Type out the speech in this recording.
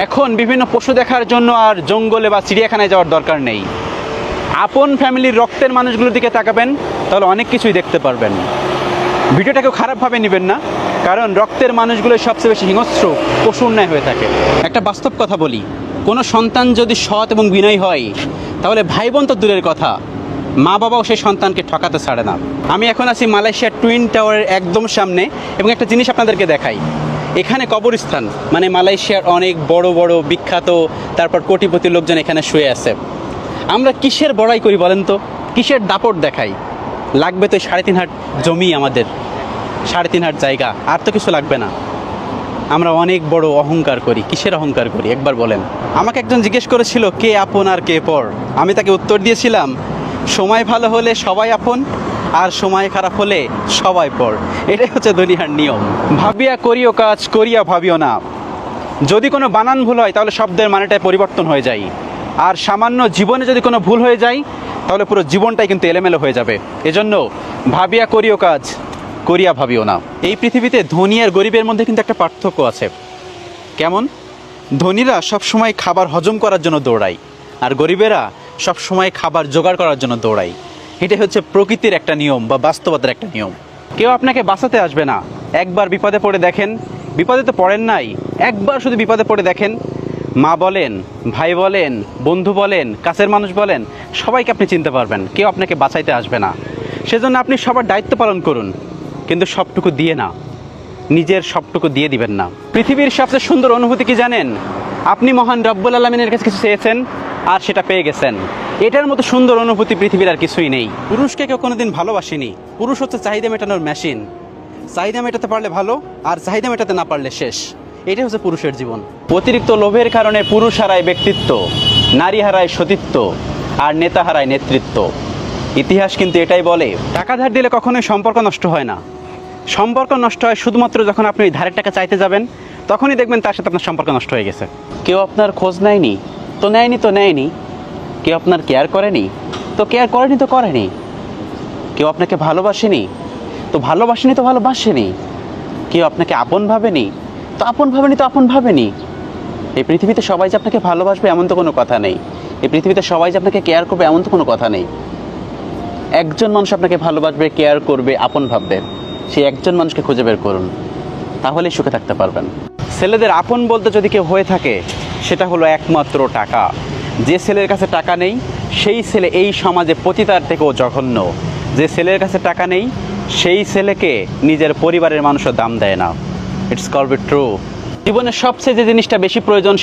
এখন বিভিন্ন পশু দেখার জন্য আর জঙ্গলে বা চিড়িয়াখানায় যাওয়ার দরকার নেই। আপন ফ্যামিলির রক্তের মানুষগুলোর দিকে তাকাবেন, তাহলে অনেক কিছুই দেখতে পারবেন। ভিডিওটাকেও খারাপভাবে নেবেন না, কারণ রক্তের মানুষগুলো সবচেয়ে বেশি হিংস্র পশুর ন্যায় হয়ে থাকে। একটা বাস্তব কথা বলি, কোনো সন্তান যদি সৎ এবং বিনয়ী হয়, তাহলে ভাই বোন তো দূরের কথা, মা বাবাও সেই সন্তানকে ঠকাতে ছাড়ে না। আমি এখন আছি মালয়েশিয়ার টুইন টাওয়ারের একদম সামনে, এবং একটা জিনিস আপনাদেরকে দেখাই। এখানে কবরস্থান, মানে মালয়েশিয়ার অনেক বড় বড় বিখ্যাত তারপর কোটিপতি লোকজন এখানে শুয়ে আছে। আমরা কিসের বড়াই করি বলেন তো? কিসের দাপট দেখাই? লাগবে তো 3.5 হাত জমি, আমাদের 3.5 হাত জায়গা, আর তো কিছু লাগবে না। আমরা অনেক বড় অহংকার করি। কিসের অহংকার করি একবার বলেন? আমাকে একজন জিজ্ঞেস করেছিল কে আপন আর কে পর। আমি তাকে উত্তর দিয়েছিলাম, সময় ভালো হলে সবাই আপন, আর সময় খারাপ হলে সবাই পর। এটাই হচ্ছে দুনিয়ার নিয়ম। ভাবিয়া করিও কাজ, করিয়া ভাবিও না। যদি কোনো বানান ভুল হয়, তাহলে শব্দের মানেটাই পরিবর্তন হয়ে যায়। আর সামান্য জীবনে যদি কোনো ভুল হয়ে যায়, তাহলে পুরো জীবনটাই কিন্তু এলোমেলো হয়ে যাবে। এজন্য ভাবিয়া করিও কাজ, করিয়া ভাবিও না। এই পৃথিবীতে ধনী আর গরিবের মধ্যে কিন্তু একটা পার্থক্য আছে। কেমন? ধনীরা সবসময় খাবার হজম করার জন্য দৌড়ায়, আর গরিবেরা সবসময় খাবার জোগাড় করার জন্য দৌড়ায়। এটাই হচ্ছে প্রকৃতির একটা নিয়ম বা বাস্তবতার একটা নিয়ম। কেউ আপনাকে বাঁচাতে আসবে না। একবার বিপদে পড়ে দেখেন, বিপদে তো পড়েন নাই, একবার শুধু বিপদে পড়ে দেখেন, মা বলেন, ভাই বলেন, বন্ধু বলেন, কাছের মানুষ বলেন, সবাইকে আপনি চিনতে পারবেন। কেউ আপনাকে বাঁচাইতে আসবে না। সেজন্য আপনি সবার দায়িত্ব পালন করুন, কিন্তু সবটুকু দিয়ে না, নিজের সবটুকু দিয়ে দিবেন না। পৃথিবীর সবচেয়ে সুন্দর অনুভূতি কি জানেন? আপনি মহান রব্বুল আলামিনের কাছে কিছু চেয়েছেন আর সেটা পেয়ে গেছেন। এটার মতো সুন্দর অনুভূতি পৃথিবীর আর কিছুই নেই। পুরুষকে কেউ কোনোদিন ভালোবাসেনি। পুরুষ হচ্ছে চাহিদা মেটানোর মেশিন। চাহিদা মেটাতে পারলে ভালো, আর চাহিদা মেটাতে না পারলে শেষ। এটাই হচ্ছে পুরুষের জীবন। অতিরিক্ত লোভের কারণে পুরুষ হারায় ব্যক্তিত্ব, নারী হারায় সতীত্ব, আর নেতা হারায় নেতৃত্ব। ইতিহাস কিন্তু এটাই বলে। টাকা ধার দিলে কখনোই সম্পর্ক নষ্ট হয় না। সম্পর্ক নষ্ট হয় শুধুমাত্র যখন আপনি ওই ধারের টাকা চাইতে যাবেন, তখনই দেখবেন তার সাথে আপনার সম্পর্ক নষ্ট হয়ে গেছে। কেউ আপনার খোঁজ নেয়নি তো নেয়নি তো নেয়নি, কেউ আপনার কেয়ার করেনি তো কেয়ার করেনি তো করেনি, কেউ আপনাকে ভালোবাসেনি তো ভালোবাসেনি তো ভালোবাসেনি, কেউ আপনাকে আপন ভাবেনি তো আপন ভাবেনি তো আপন ভাবেনি। এই পৃথিবীতে সবাই যে আপনাকে ভালোবাসবে এমন তো কোনো কথা নেই। এই পৃথিবীতে সবাই যে আপনাকে কেয়ার করবে এমন তো কোনো কথা নেই। একজন মানুষ আপনাকে ভালোবাসবে, কেয়ার করবে, আপন ভাববে। সেই একজন মানুষকে খুঁজে বের করুন, তাহলেই সুখে থাকতে পারবেন। ছেলেদের আপন বলতে যদি কেউ হয়ে থাকে, সেটা হলো একমাত্র টাকা। যে ছেলের কাছে টাকা নেই, সেই ছেলে এই সমাজে পতিতার থেকেও জঘন্য। যে ছেলের কাছে টাকা নেই, সেই ছেলেকে নিজের পরিবারের মানুষও দাম দেয় না। It's called true. জীবনের সবচেয়ে যে জিনিসটা বেশি প্রয়োজন